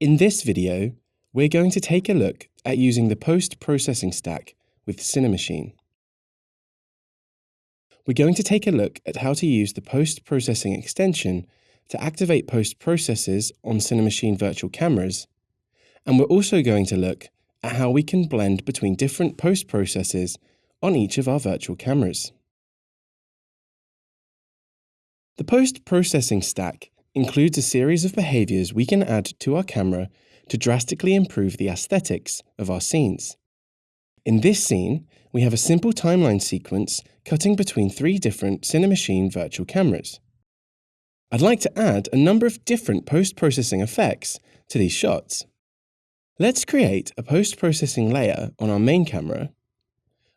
In this video, we're going to take a look at using the post-processing stack with Cinemachine. We're going to take a look at how to use the post-processing extension to activate post-processes on Cinemachine virtual cameras, and we're also going to look at how we can blend between different post-processes on each of our virtual cameras. The post-processing stack includes a series of behaviors we can add to our camera to drastically improve the aesthetics of our scenes. In this scene, we have a simple timeline sequence cutting between 3 different Cinemachine virtual cameras. I'd like to add a number of different post-processing effects to these shots. Let's create a post-processing layer on our main camera.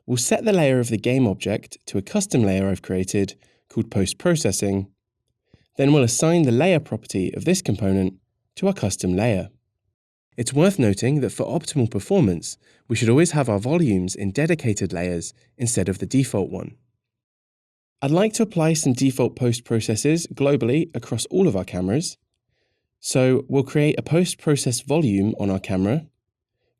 We'll set the layer of the game object to a custom layer I've created called post-processing. Then we'll assign the layer property of this component to our custom layer. It's worth noting that for optimal performance, we should always have our volumes in dedicated layers instead of the default one. I'd like to apply some default post-processes globally across all of our cameras. So we'll create a post-process volume on our camera,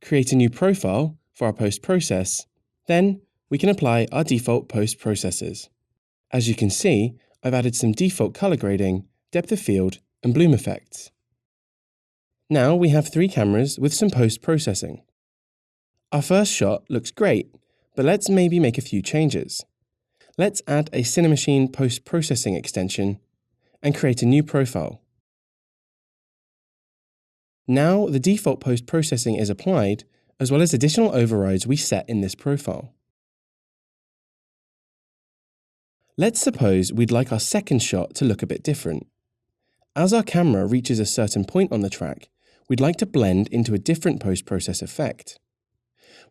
create a new profile for our post-process, then we can apply our default post-processes. As you can see, I've added some default color grading, depth of field, and bloom effects. Now we have 3 cameras with some post-processing. Our first shot looks great, but let's maybe make a few changes. Let's add a Cinemachine post-processing extension and create a new profile. Now the default post-processing is applied, as well as additional overrides we set in this profile. Let's suppose we'd like our second shot to look a bit different. As our camera reaches a certain point on the track, we'd like to blend into a different post-process effect.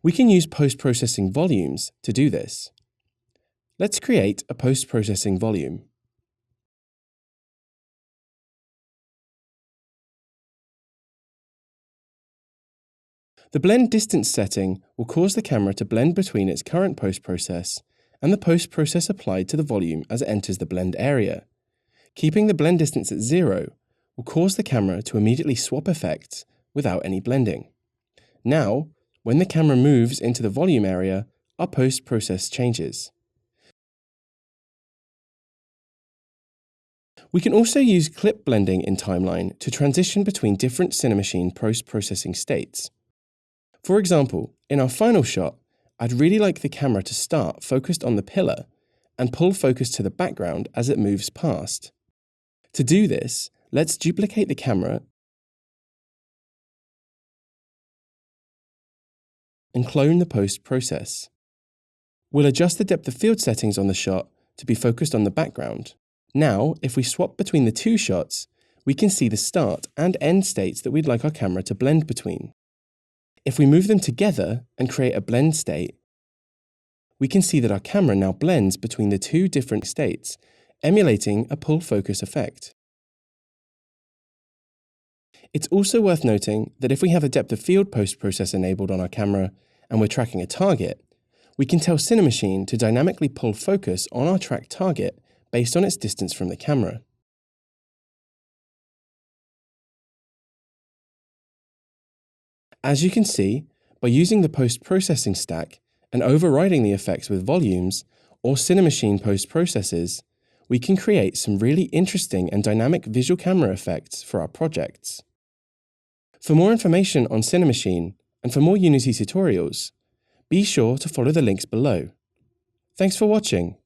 We can use post-processing volumes to do this. Let's create a post-processing volume. The blend distance setting will cause the camera to blend between its current post-process and the post-process applied to the volume as it enters the blend area. Keeping the blend distance at 0 will cause the camera to immediately swap effects without any blending. Now, when the camera moves into the volume area, our post-process changes. We can also use clip blending in Timeline to transition between different Cinemachine post-processing states. For example, in our final shot, I'd really like the camera to start focused on the pillar and pull focus to the background as it moves past. To do this, let's duplicate the camera and clone the post-process. We'll adjust the depth of field settings on the shot to be focused on the background. Now, if we swap between the 2 shots, we can see the start and end states that we'd like our camera to blend between. If we move them together and create a blend state, we can see that our camera now blends between the 2 different states, emulating a pull focus effect. It's also worth noting that if we have a depth of field post-process enabled on our camera and we're tracking a target, we can tell Cinemachine to dynamically pull focus on our tracked target based on its distance from the camera. As you can see, by using the post-processing stack and overriding the effects with volumes or Cinemachine post-processes, we can create some really interesting and dynamic visual camera effects for our projects. For more information on Cinemachine and for more Unity tutorials, be sure to follow the links below. Thanks for watching.